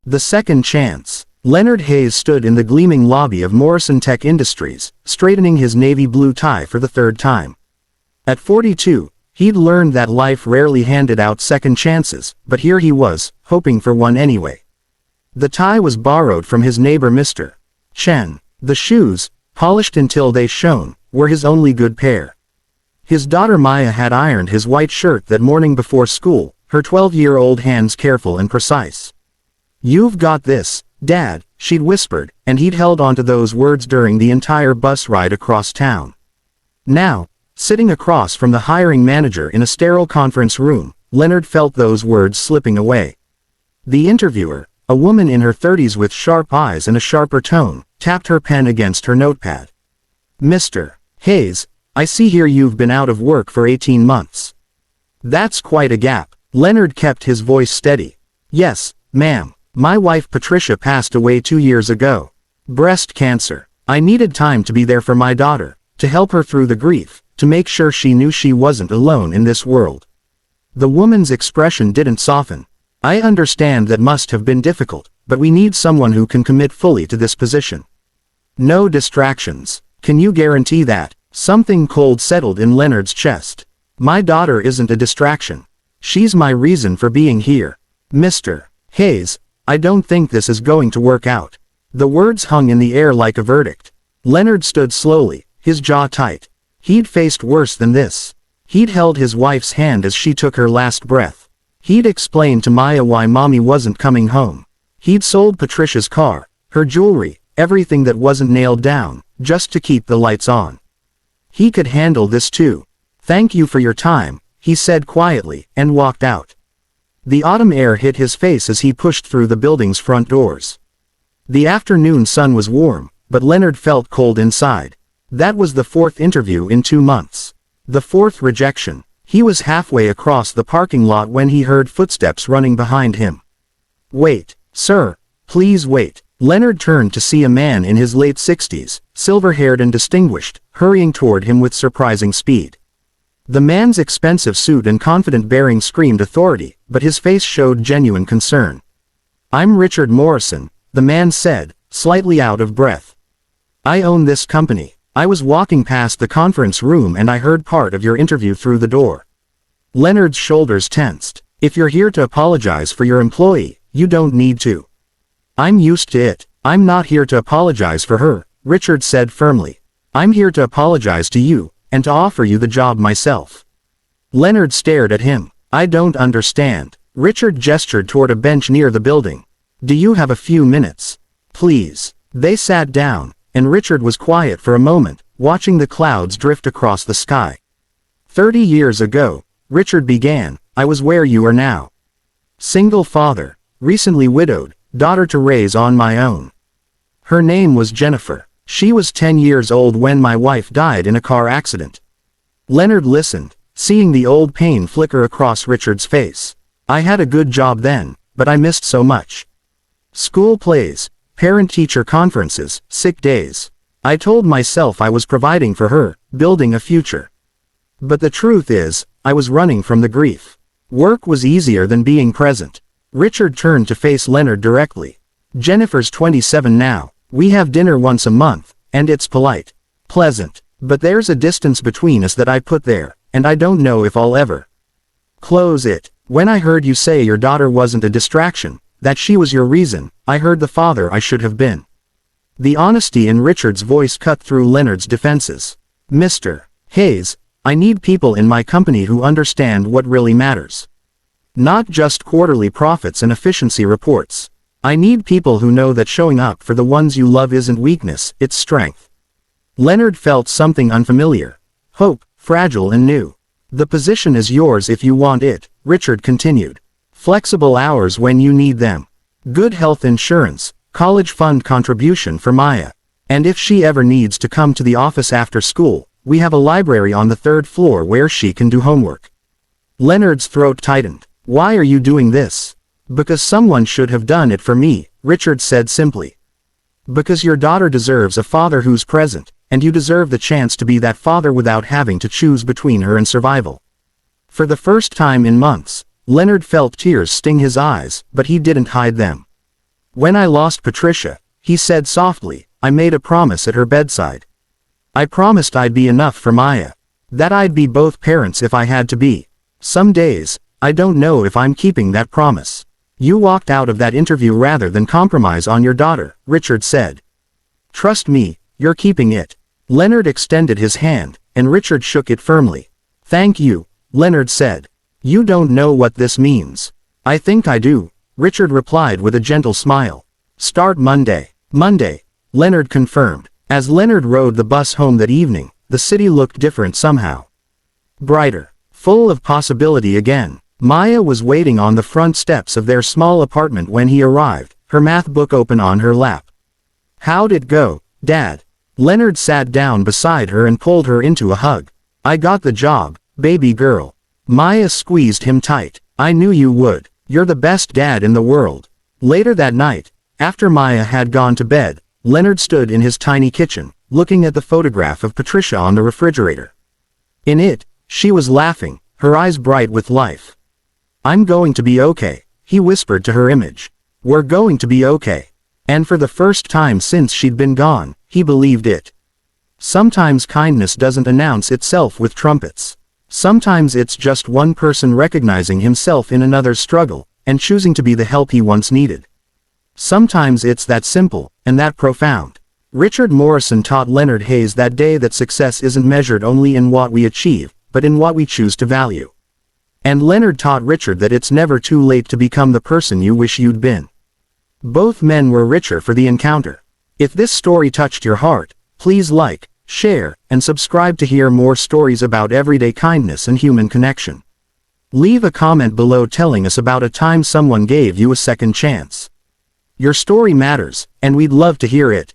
The second chance. Leonard Hayes stood in the gleaming lobby of Morrison Tech Industries, straightening his navy blue tie for the third time. At 42, he'd learned that life rarely handed out second chances, but here he was, hoping for one anyway. The tie was borrowed from his neighbor Mr. Chen. The shoes, polished until they shone, were his only good pair. His daughter Maya had ironed his white shirt that morning before school, her 12-year-old hands careful and precise. "You've got this, Dad," she'd whispered, and he'd held onto those words during the entire bus ride across town. Now, sitting across from the hiring manager in a sterile conference room, Leonard felt those words slipping away. The interviewer, a woman in her 30s with sharp eyes and a sharper tone, tapped her pen against her notepad. "Mr. Hayes, I see here you've been out of work for 18 months. That's quite a gap." Leonard kept his voice steady. "Yes, ma'am. My wife Patricia passed away 2 years ago. Breast cancer. I needed time to be there for my daughter, to help her through the grief, to make sure she knew she wasn't alone in this world." The woman's expression didn't soften. "I understand that must have been difficult, but we need someone who can commit fully to this position. No distractions. Can you guarantee that?" Something cold settled in Leonard's chest. "My daughter isn't a distraction. She's my reason for being here. Mr. Hayes, I don't think this is going to work out." The words hung in the air like a verdict. Leonard stood slowly, his jaw tight. He'd faced worse than this. He'd held his wife's hand as she took her last breath. He'd explained to Maya why Mommy wasn't coming home. He'd sold Patricia's car, her jewelry, everything that wasn't nailed down, just to keep the lights on. He could handle this too. "Thank you for your time," he said quietly, and walked out. The autumn air hit his face as he pushed through the building's front doors. The afternoon sun was warm, but Leonard felt cold inside. That was the fourth interview in 2 months. The fourth rejection. He was halfway across the parking lot when he heard footsteps running behind him. "Wait, sir, please wait." Leonard turned to see a man in his late 60s, silver-haired and distinguished, hurrying toward him with surprising speed. The man's expensive suit and confident bearing screamed authority, but his face showed genuine concern. "I'm Richard Morrison," the man said, slightly out of breath. "I own this company. I was walking past the conference room and I heard part of your interview through the door." Leonard's shoulders tensed. "If you're here to apologize for your employee, you don't need to." "I'm used to it. I'm not here to apologize for her," Richard said firmly. "I'm here to apologize to you, and to offer you the job myself." Leonard stared at him. "I don't understand." Richard gestured toward a bench near the building. "Do you have a few minutes? Please." They sat down, and Richard was quiet for a moment, watching the clouds drift across the sky. 30 years ago, Richard began, I was where you are now. Single father, recently widowed, daughter to raise on my own. Her name was Jennifer. She was 10 years old when my wife died in a car accident. Leonard listened, seeing the old pain flicker across Richard's face. I had a good job then, but I missed so much. School plays, parent-teacher conferences, sick days. I told myself I was providing for her, building a future. But the truth is, I was running from the grief. Work was easier than being present. Richard turned to face Leonard directly. Jennifer's 27 now. We have dinner once a month, and it's polite. Pleasant. But there's a distance between us that I put there, and I don't know if I'll ever close it. When I heard you say your daughter wasn't a distraction, that she was your reason, I heard the father I should have been. The honesty in Richard's voice cut through Leonard's defenses. Mr. Hayes, I need people in my company who understand what really matters. Not just quarterly profits and efficiency reports. I need people who know that showing up for the ones you love isn't weakness, it's strength. Leonard felt something unfamiliar. Hope, fragile and new. The position is yours if you want it, Richard continued. Flexible hours when you need them. Good health insurance, college fund contribution for Maya. And if she ever needs to come to the office after school, we have a library on the 3rd floor where she can do homework. Leonard's throat tightened. Why are you doing this? Because someone should have done it for me, Richard said simply. Because your daughter deserves a father who's present, and you deserve the chance to be that father without having to choose between her and survival. For the first time in months, Leonard felt tears sting his eyes, but he didn't hide them. When I lost Patricia, he said softly, I made a promise at her bedside. I promised I'd be enough for Maya. That I'd be both parents if I had to be. Some days, I don't know if I'm keeping that promise. You walked out of that interview rather than compromise on your daughter, Richard said. Trust me, you're keeping it. Leonard extended his hand, and Richard shook it firmly. Thank you, Leonard said. You don't know what this means. I think I do, Richard replied with a gentle smile. Start Monday. Monday, Leonard confirmed. As Leonard rode the bus home that evening, the city looked different somehow. Brighter. Full of possibility again. Maya was waiting on the front steps of their small apartment when he arrived, her math book open on her lap. How'd it go, Dad? Leonard sat down beside her and pulled her into a hug. I got the job, baby girl. Maya squeezed him tight. I knew you would. You're the best dad in the world. Later that night, after Maya had gone to bed, Leonard stood in his tiny kitchen, looking at the photograph of Patricia on the refrigerator. In it, she was laughing, her eyes bright with life. I'm going to be okay, he whispered to her image. We're going to be okay. And for the first time since she'd been gone, he believed it. Sometimes kindness doesn't announce itself with trumpets. Sometimes it's just one person recognizing himself in another's struggle, and choosing to be the help he once needed. Sometimes it's that simple, and that profound. Richard Morrison taught Leonard Hayes that day that success isn't measured only in what we achieve, but in what we choose to value. And Leonard taught Richard that it's never too late to become the person you wish you'd been. Both men were richer for the encounter. If this story touched your heart, please like, share, and subscribe to hear more stories about everyday kindness and human connection. Leave a comment below telling us about a time someone gave you a second chance. Your story matters, and we'd love to hear it.